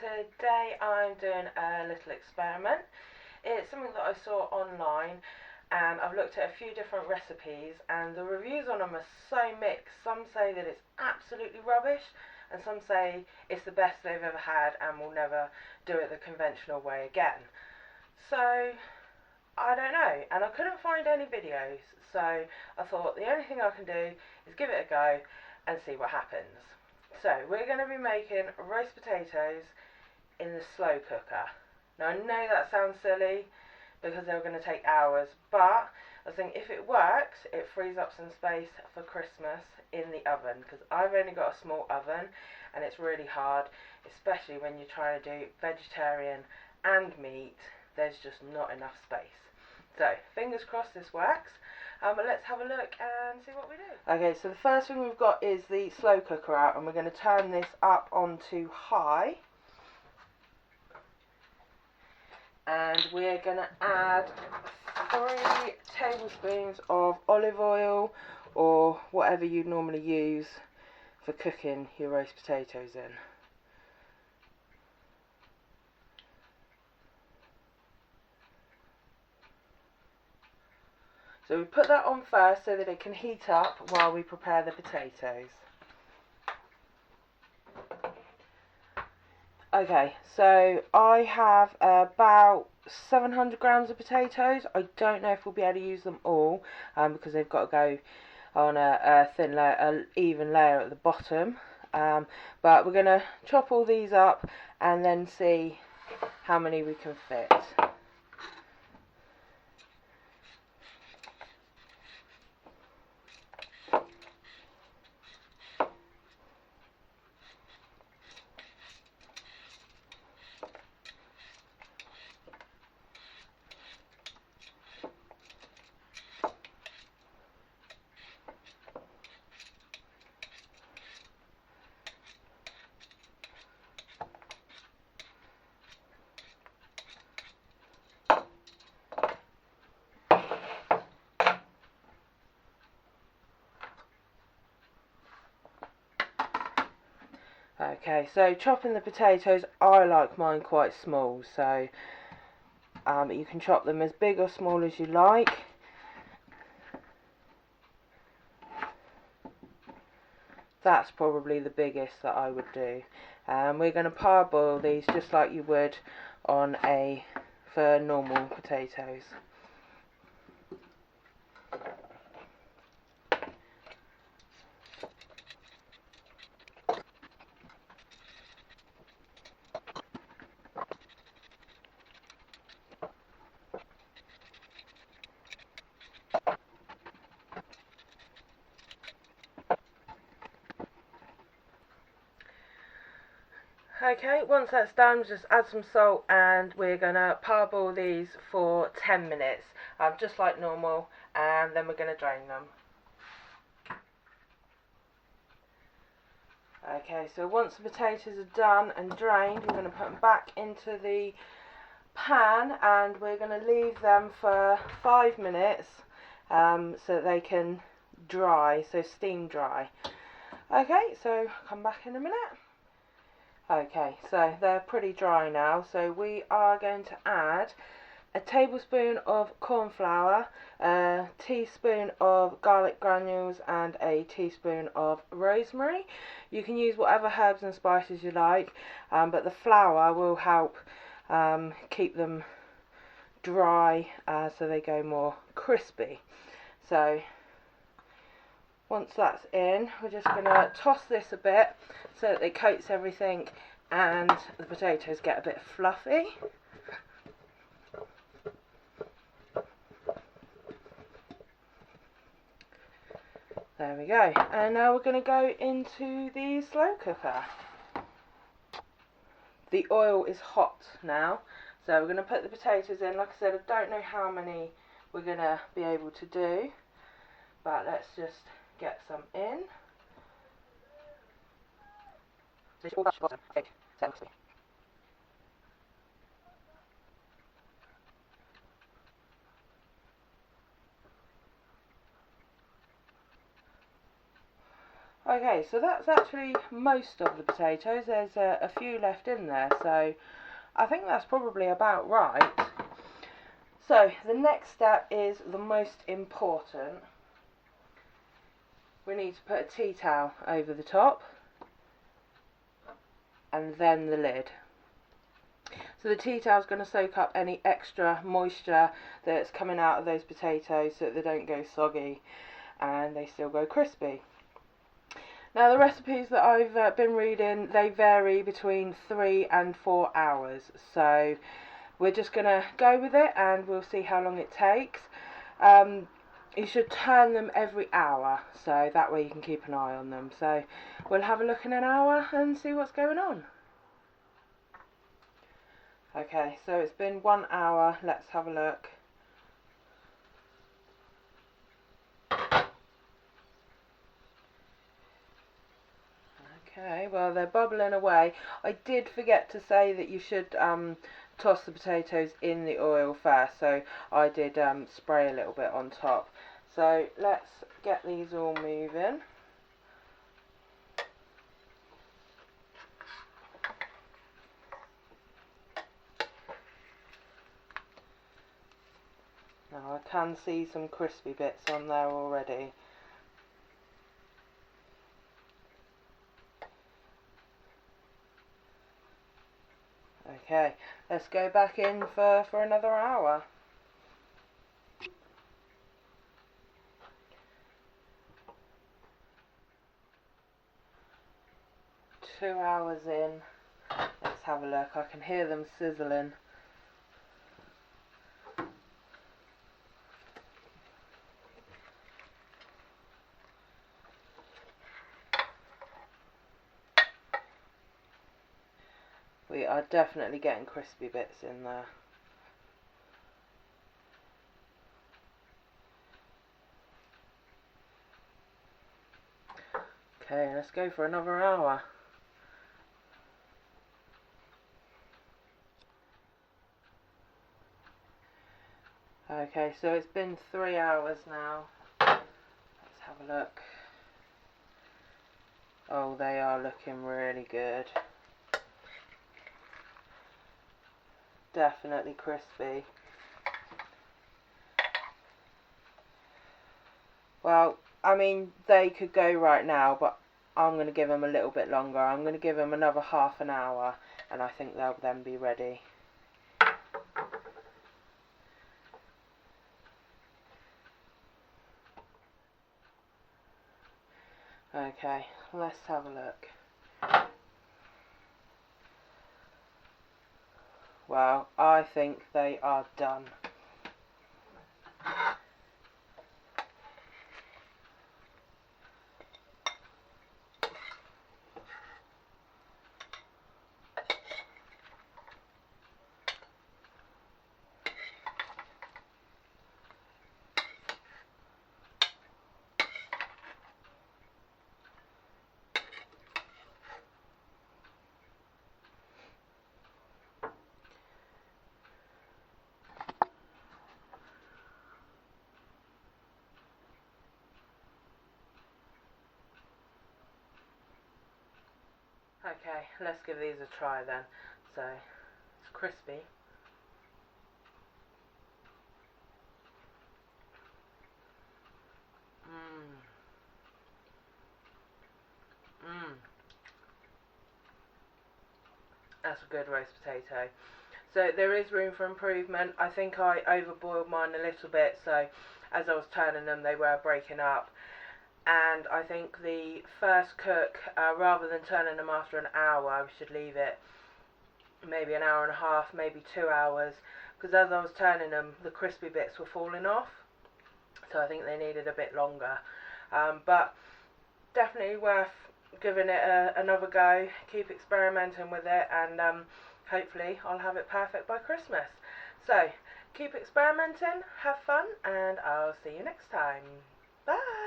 today I'm doing a little experiment. It's something that I saw online and I've looked at a few different recipes and the reviews on them are so mixed. Some say that it's absolutely rubbish and some say it's the best they've ever had and will never do it the conventional way again. So I don't know, and I couldn't find any videos, so I thought the only thing I can do is give it a go and see what happens. So we're going to be making roast potatoes in the slow cooker. Now I know that sounds silly because they're going to take hours, but I think if it works it frees up some space for Christmas in the oven, because I've only got a small oven and it's really hard, especially when you're trying to do vegetarian and meat. There's just not enough space. So fingers crossed this works. But let's have a look and see what we do. Okay, so the first thing we've got is the slow cooker out, and we're going to turn this up onto high. And we're going to add 3 tablespoons of olive oil, or whatever you normally use for cooking your roast potatoes in. So we put that on first so that it can heat up while we prepare the potatoes. Okay, so I have about 700 grams of potatoes. I don't know if we'll be able to use them all because they've got to go on a thin layer, an even layer at the bottom. But we're going to chop all these up and then see how many we can fit. Okay, so chopping the potatoes, I like mine quite small, so you can chop them as big or small as you like. That's probably the biggest that I would do. We're going to parboil these just like you would for normal potatoes. Okay, once that's done, just add some salt and we're going to parboil these for 10 minutes, just like normal, and then we're going to drain them. Okay, so once the potatoes are done and drained, we're going to put them back into the pan and we're going to leave them for 5 minutes so that they can dry, so steam dry. Okay, so come back in a minute. Okay, so they're pretty dry now, so we are going to add a tablespoon of corn flour, a teaspoon of garlic granules and a teaspoon of rosemary. You can use whatever herbs and spices you like, but the flour will help keep them dry so they go more crispy. So once that's in, we're just going to toss this a bit so that it coats everything and the potatoes get a bit fluffy. There we go. And now we're going to go into the slow cooker. The oil is hot now, so we're going to put the potatoes in. Like I said, I don't know how many we're going to be able to do, but let's just get some in. Okay, so that's actually most of the potatoes. There's a few left in there, so I think that's probably about right. So the next step is the most important. We need to put a tea towel over the top and then the lid. So the tea towel is going to soak up any extra moisture that's coming out of those potatoes so that they don't go soggy and they still go crispy. Now the recipes that I've been reading, they vary between 3 and 4 hours, so we're just going to go with it and we'll see how long it takes. You should turn them every hour, so that way you can keep an eye on them. So we'll have a look in an hour and see what's going on. Okay, so it's been 1 hour, let's have a look. Okay, well they're bubbling away. I did forget to say that you should toss the potatoes in the oil first, so I did spray a little bit on top. So let's get these all moving. Now I can see some crispy bits on there already. Okay, let's go back in for another hour. 2 hours in. Let's have a look. I can hear them sizzling. We are definitely getting crispy bits in there. Okay, let's go for another hour. Okay, so it's been 3 hours now. Let's have a look. Oh, they are looking really good. Definitely crispy. Well, I mean, they could go right now, but I'm going to give them a little bit longer. I'm going to give them another half an hour, and I think they'll then be ready. Okay, let's have a look. Well, I think they are done. Okay, let's give these a try then. So, it's crispy. That's a good roast potato. So there is room for improvement. I think I overboiled mine a little bit, so as I was turning them they were breaking up. And I think the first cook, rather than turning them after an hour, we should leave it maybe an hour and a half, maybe 2 hours, because as I was turning them the crispy bits were falling off, so I think they needed a bit longer. But definitely worth giving it another go. Keep experimenting with it, and hopefully I'll have it perfect by Christmas. So keep experimenting, have fun, and I'll see you next time. Bye.